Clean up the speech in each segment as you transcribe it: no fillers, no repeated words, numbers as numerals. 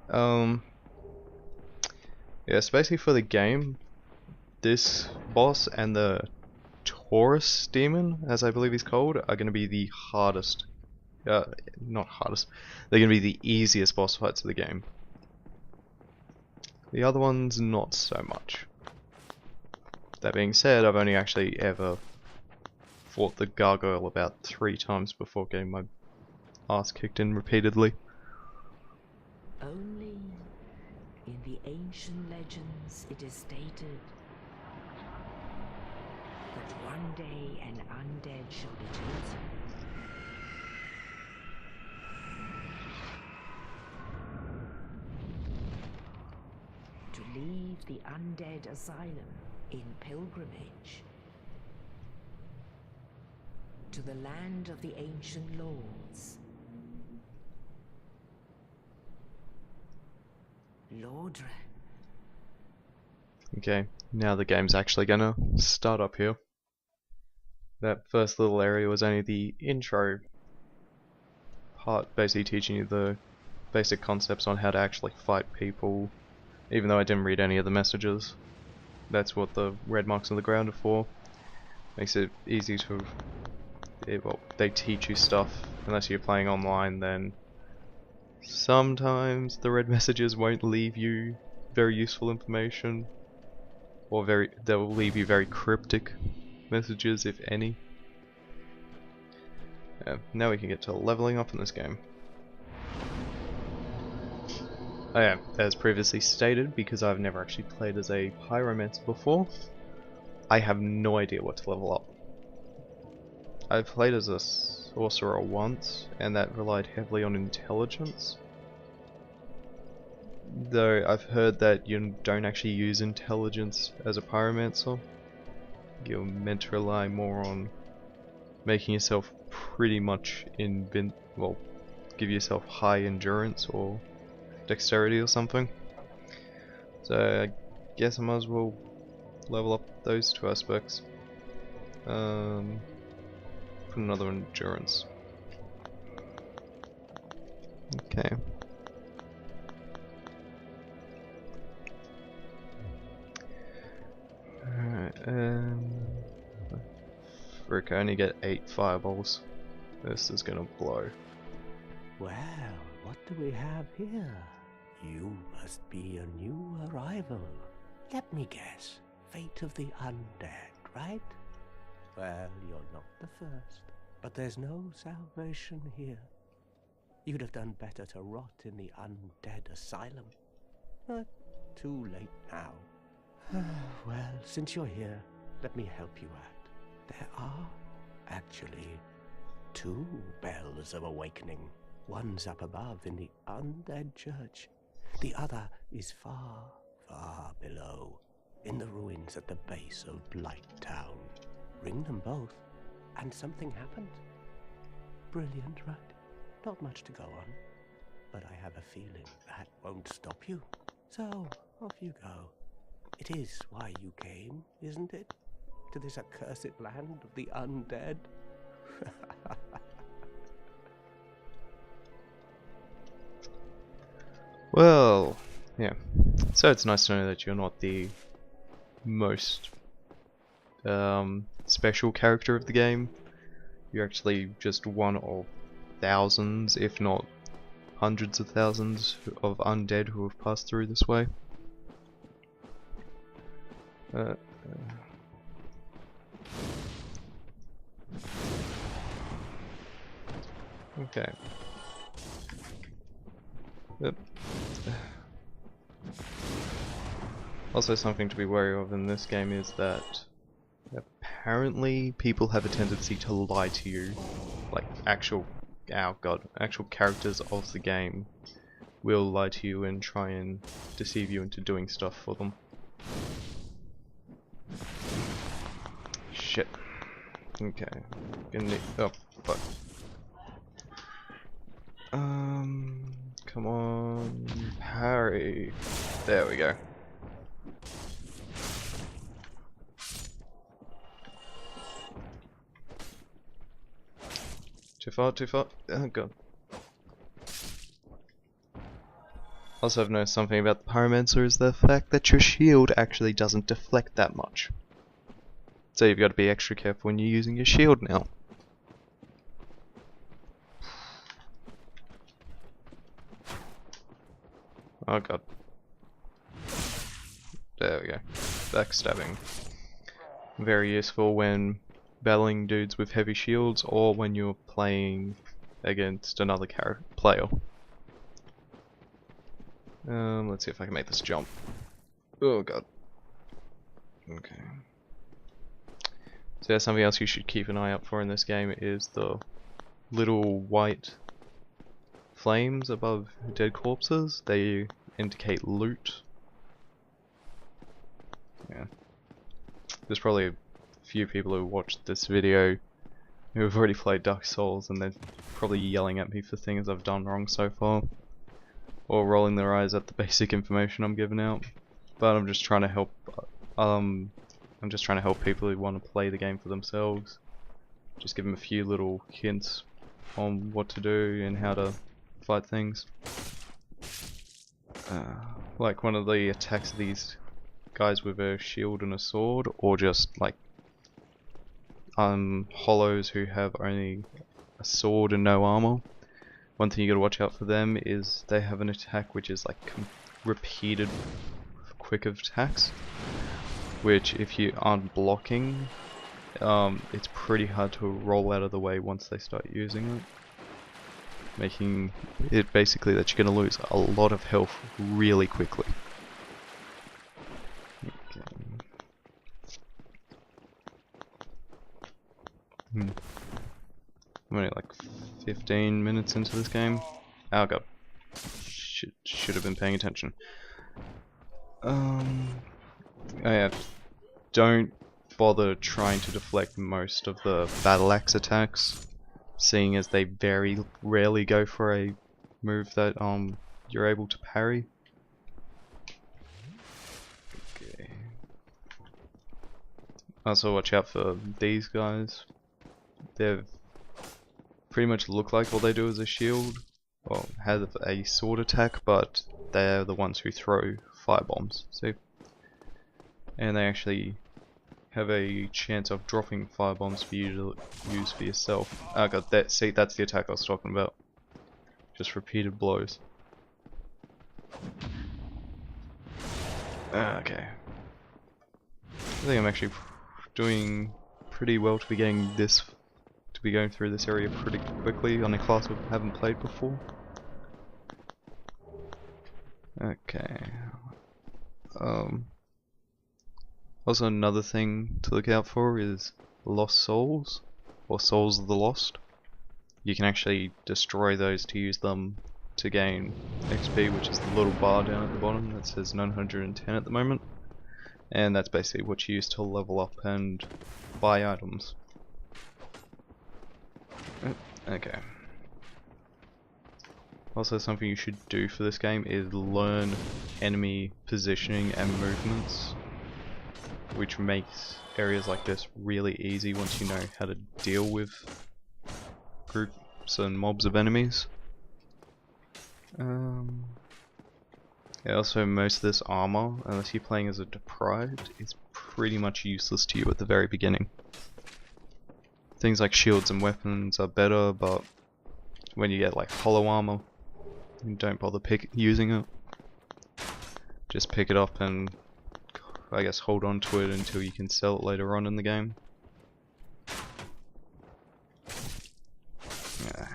Um, yeah, it's basically for the game. This boss and the Taurus demon, as I believe he's called, are going to be the hardest. Not hardest. They're going to be the easiest boss fights of the game. The other ones, not so much. That being said, I've only actually ever fought the gargoyle about 3 times before getting my ass kicked in repeatedly. Only in the ancient legends it is stated that one day an undead shall be chosen. To leave the undead asylum in pilgrimage to the land of the ancient lords. Lordran. Okay, now the game's actually gonna start up here. That first little area was only the intro part, basically teaching you the basic concepts on how to actually fight people, even though I didn't read any of the messages. That's what the red marks on the ground are for. Makes it easy to... well, they teach you stuff. Unless you're playing online, then sometimes the red messages won't leave you very useful information, or they'll leave you very cryptic messages, if any. Now we can get to leveling up in this game. Oh yeah, as previously stated, because I've never actually played as a pyromancer before, I have no idea what to level up. I've played as a sorcerer once, and that relied heavily on intelligence. Though I've heard that you don't actually use intelligence as a pyromancer. You're meant to rely more on making yourself pretty much well, give yourself high endurance or dexterity or something. So I guess I might as well level up those 2 aspects. Put another endurance. Okay. Alright, frick, I only get 8 fireballs. This is gonna blow. Well, what do we have here? You must be a new arrival. Let me guess. Fate of the undead, right? Well, you're not the first. But there's no salvation here. You'd have done better to rot in the undead asylum. But too late now. Well, since you're here, let me help you out. There are actually 2 bells of awakening. One's up above in the undead church. The other is far, far below, in the ruins at the base of Blight Town. Ring them both, and something happens. Brilliant, right? Not much to go on, but I have a feeling that won't stop you. So, off you go. It is why you came, isn't it? To this accursed land of the undead? Well, yeah. So it's nice to know that you're not the most special character of the game. You're actually just one of thousands, if not hundreds of thousands, of undead who have passed through this way. Okay. Yep. Also, something to be wary of in this game is that apparently people have a tendency to lie to you. Like actual characters of the game will lie to you and try and deceive you into doing stuff for them. Shit. Okay. Oh, fuck. Come on, parry. There we go. Too far, too far. Oh god. Also, I've noticed something about the Pyromancer is the fact that your shield actually doesn't deflect that much. So you've got to be extra careful when you're using your shield now. Oh god. There we go. Backstabbing. Very useful when battling dudes with heavy shields or when you're playing against another player. Let's see if I can make this jump. Oh god. Okay. So yeah, something else you should keep an eye out for in this game is the little white flames above dead corpses. They indicate loot. Yeah. There's probably a few people who watched this video who have already played Dark Souls and they're probably yelling at me for things I've done wrong so far. Or rolling their eyes at the basic information I'm giving out. But I'm just trying to help people who want to play the game for themselves. Just give them a few little hints on what to do and how to fight things. Like one of the attacks of these guys with a shield and a sword, or just like hollows who have only a sword and no armor. One thing you gotta watch out for them is they have an attack which is like repeated quick attacks, which if you aren't blocking, it's pretty hard to roll out of the way once they start using it, making it basically that you're gonna lose a lot of health really quickly. I'm only like 15 minutes into this game. Oh god. Should have been paying attention. Oh yeah. Don't bother trying to deflect most of the battle axe attacks, seeing as they very rarely go for a move that you're able to parry. Okay. Also watch out for these guys. They pretty much look like all they do is a shield, well, have a sword attack, but they're the ones who throw firebombs. See? And they actually have a chance of dropping firebombs for you to use for yourself. Oh god, that's the attack I was talking about. Just repeated blows. Okay. I think I'm actually doing pretty well to be going through this area pretty quickly on a class we haven't played before. Okay. Also another thing to look out for is lost souls, or souls of the lost. You can actually destroy those to use them to gain XP, which is the little bar down at the bottom that says 910 at the moment. And that's basically what you use to level up and buy items. Okay. Also, something you should do for this game is learn enemy positioning and movements, which makes areas like this really easy once you know how to deal with groups and mobs of enemies. Yeah, also most of this armor, unless you're playing as a deprived, is pretty much useless to you at the very beginning. Things like shields and weapons are better, but when you get like hollow armor, don't bother using it. Just pick it up and I guess hold on to it until you can sell it later on in the game. Yeah.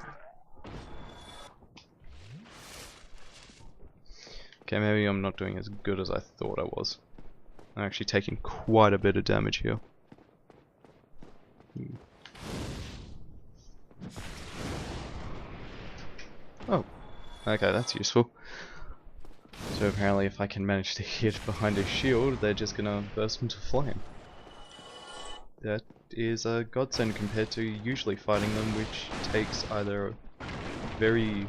Okay, maybe I'm not doing as good as I thought I was. I'm actually taking quite a bit of damage here. Oh, okay, that's useful. So apparently if I can manage to hit behind a shield, they're just gonna burst into flame. That is a godsend compared to usually fighting them, which takes either very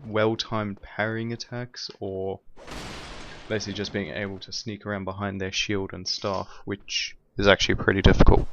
well-timed parrying attacks, or basically just being able to sneak around behind their shield and staff, which is actually pretty difficult.